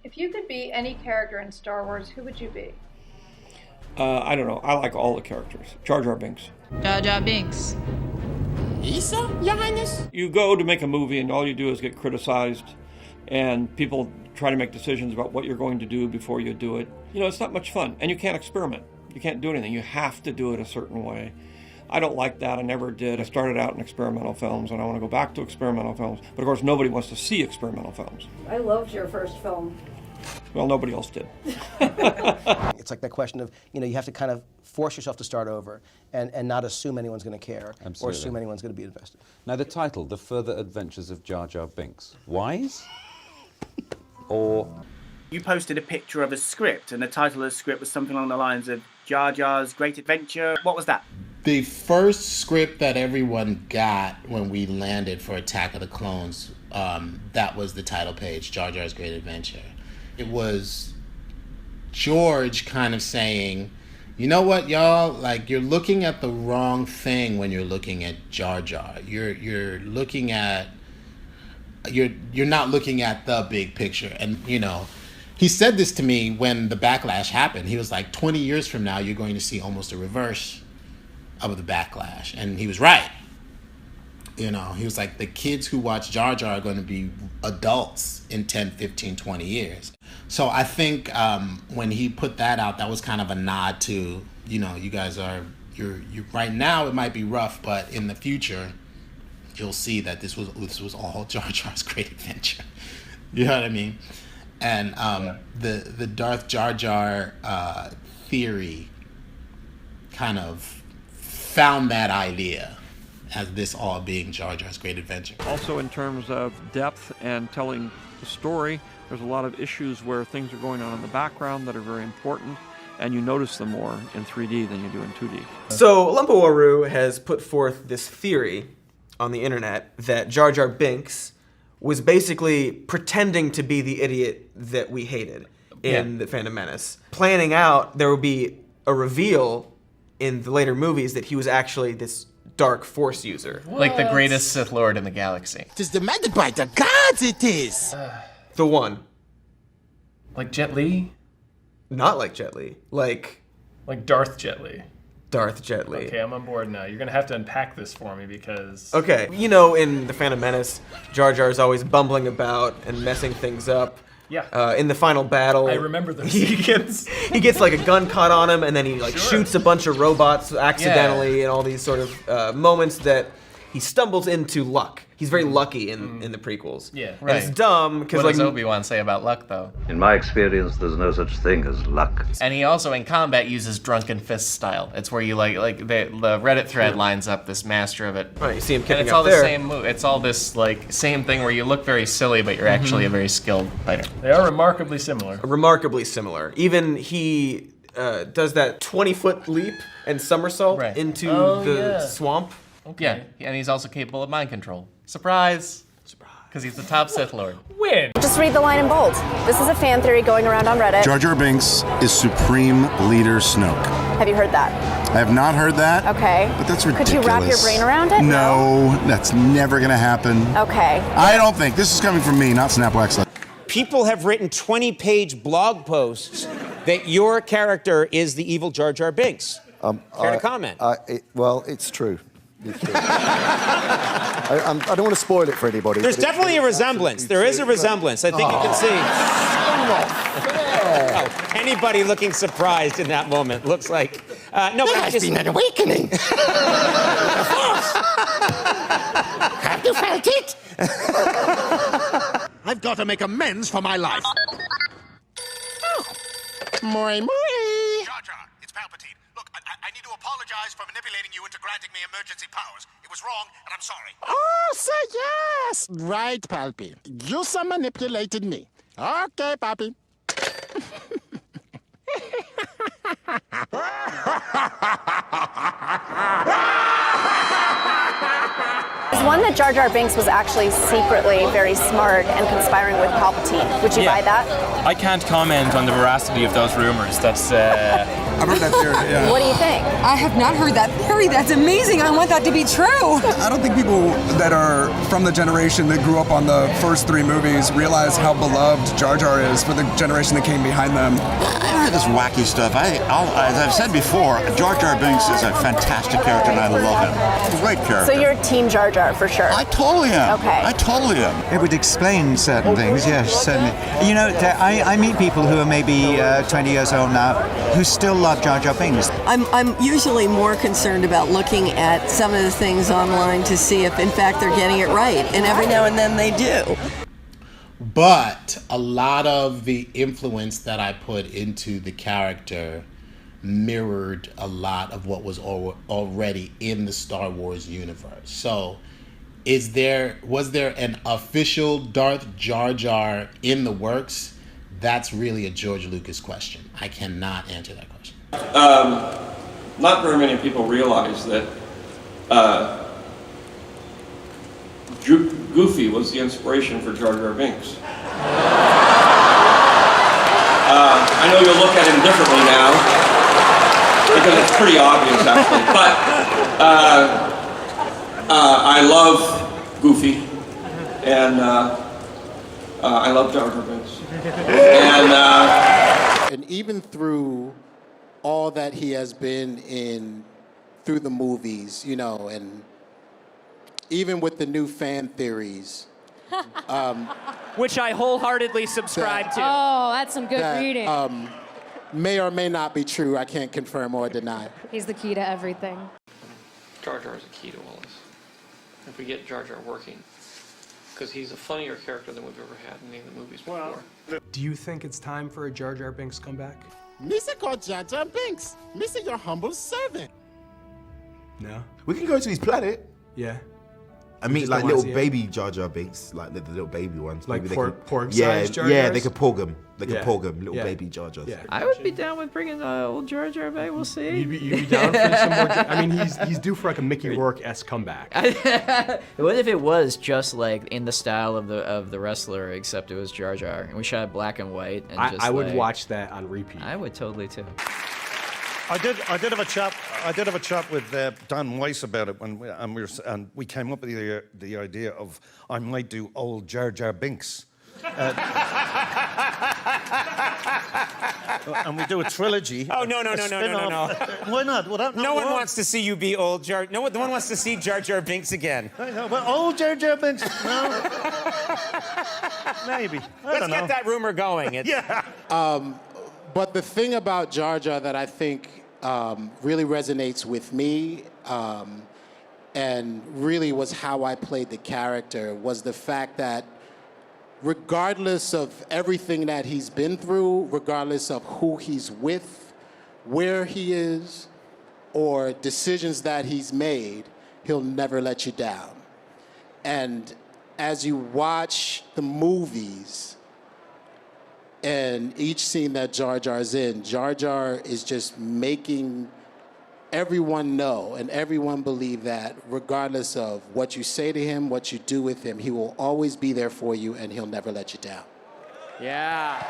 If you could be any character in Star Wars, who would you be? I don't know. I like all the characters. Jar Jar Binks. Jar Jar Binks. Isa, Your Highness? You go to make a movie and all you do is get criticized, and people try to make decisions about what you're going to do before you do it. You know, it's not much fun, and you can't experiment. You can't do anything. You have to do it a certain way. I don't like that. I never did. I started out in experimental films, and I want to go back to experimental films. But of course, nobody wants to see experimental films. I loved your first film. Well, nobody else did. It's like that question of, you have to kind of force yourself to start over and not assume anyone's going to care. Absolutely. Or assume anyone's going to be invested. Now the title, The Further Adventures of Jar Jar Binks. Wise? Or... You posted a picture of a script, and the title of the script was something along the lines of Jar Jar's Great Adventure. What was that? The first script that everyone got when we landed for Attack of the Clones, that was the title page, Jar Jar's Great Adventure. It was George kind of saying, you know what, y'all? Like, you're looking at the wrong thing when you're looking at Jar Jar. You're looking at... You're not looking at the big picture. And, he said this to me when the backlash happened. He was like, 20 years from now, you're going to see almost a reverse of the backlash. And he was right. He was like, the kids who watch Jar Jar are going to be adults in 10, 15, 20 years. So I think when he put that out, that was kind of a nod to, you guys are, you're right now it might be rough, but in the future, you'll see that this was all Jar Jar's great adventure. You know what I mean? And the Darth Jar Jar theory kind of found that idea as this all being Jar Jar's great adventure. Also in terms of depth and telling the story, there's a lot of issues where things are going on in the background that are very important, and you notice them more in 3D than you do in 2D. So Lumpawaru has put forth this theory on the internet that Jar Jar Binks was basically pretending to be the idiot that we hated in The Phantom Menace. Planning out there would be a reveal in the later movies that he was actually this dark force user. What? Like the greatest Sith Lord in the galaxy. It is demanded by the gods, it is! The one. Like Jet Li? Not like Jet Li. Like Darth Jet Li. Darth Jet Li. Okay, I'm on board now. You're gonna have to unpack this for me because... Okay, in The Phantom Menace, Jar Jar is always bumbling about and messing things up. Yeah. In the final battle, I remember those he gets like a gun caught on him, and then he shoots a bunch of robots accidentally, and all these sort of moments that he stumbles into luck. He's very lucky in the prequels. Yeah, right. And it's dumb because what does Obi-Wan say about luck, though? In my experience, there's no such thing as luck. And he also in combat uses drunken fist style. It's where you the Reddit thread lines up this master of it. Right, you see him kicking and it's up all there. the same move. It's all this same thing where you look very silly, but you're actually a very skilled fighter. They are remarkably similar. Remarkably similar. Even he does that 20-foot leap and somersault into the swamp. Okay. Yeah, and he's also capable of mind control. Surprise! Because he's the top Sith Lord. Win! Just read the line in bold. This is a fan theory going around on Reddit. Jar Jar Binks is Supreme Leader Snoke. Have you heard that? I have not heard that. Okay. But that's ridiculous. Could you wrap your brain around it? No, that's never gonna happen. Okay. I don't think. This is coming from me, not Snapwax. People have written 20-page blog posts that your character is the evil Jar Jar Binks. Care to comment? Well, it's true. I don't want to spoil it for anybody. There's definitely a resemblance. There is a resemblance. I think you can see. Oh, anybody looking surprised in that moment looks like... no, there has been an awakening. Have you felt it? I've got to make amends for my life. Oh. Moi, moi. Jar Jar, it's Palpatine. Look, I need to apologize for manipulating you into granting me emergency powers. It was wrong, and I'm sorry. Oh, say yes. Right, Palpy. You some manipulated me. Okay, Papi. Is one that Jar Jar Binks was actually secretly very smart and conspiring with Palpatine. Would you buy that? I can't comment on the veracity of those rumors. That's. I've heard that theory, yeah. What do you think? I have not heard that theory. That's amazing. I want that to be true. I don't think people that are from the generation that grew up on the first 3 movies realize how beloved Jar Jar is for the generation that came behind them. I heard this wacky stuff. As I've said before, Jar Jar Binks is a fantastic character, and I love him. He's a great character. So you're Team Jar Jar for sure? I totally am. Okay. I totally am. It would explain certain things, yes, certainly. You know, I meet people who are maybe 20 years old now who still love Jar Jar Binks. I'm usually more concerned about looking at some of the things online to see if, in fact, they're getting it right. And every now and then they do. But a lot of the influence that I put into the character mirrored a lot of what was already in the Star Wars universe. So was there an official Darth Jar Jar in the works? That's really a George Lucas question. I cannot answer that question. Not very many people realize that Goofy was the inspiration for Jar Jar Binks. I know you'll look at him differently now, because it's pretty obvious actually, but I love Goofy, and I love Jar Jar Binks. And even through all that he has been in, through the movies, you know, and even with the new fan theories, which I wholeheartedly subscribe to. Oh, that's some good reading. May or may not be true. I can't confirm or deny. He's the key to everything. Jar Jar is a key to all this. If we get Jar Jar working, because he's a funnier character than we've ever had in any of the movies before. Do you think it's time for a Jar Jar Binks comeback? Mr. called Jar Jar Binks. Mr. Your humble servant. No. We can go to his planet. Yeah. I mean, just like don't wanna little see baby Jar Jar Binks, like the little baby ones. Like Maybe porg-sized Jar Yeah, Jars? they could porg them. They could Yeah. porg them, little Yeah. baby Jar Jars. Yeah. I would be down with bringing old Jar Jar back. We'll see. You'd be down for some more. I mean, he's due for like a Mickey Rourke-esque comeback. What if it was just like in the style of the wrestler, except it was Jar Jar, and we shot it black and white? And I would watch that on repeat. I would totally too. I did have a chat with Dan Weiss about it when we came up with the idea of I might do old Jar Jar Binks. And we do a trilogy. Oh, no. Why not? Would that not No one work? wants to see you be old Jar. No one wants to see Jar Jar Binks again. I know, but old Jar Jar Binks. No. Maybe. Let's get that rumor going. Yeah. But the thing about Jar Jar that I think really resonates with me and really was how I played the character was the fact that regardless of everything that he's been through, regardless of who he's with, where he is, or decisions that he's made, he'll never let you down. And as you watch the movies, and each scene that Jar Jar's in, Jar Jar is just making everyone know and everyone believe that regardless of what you say to him, what you do with him, he will always be there for you and he'll never let you down. Yeah.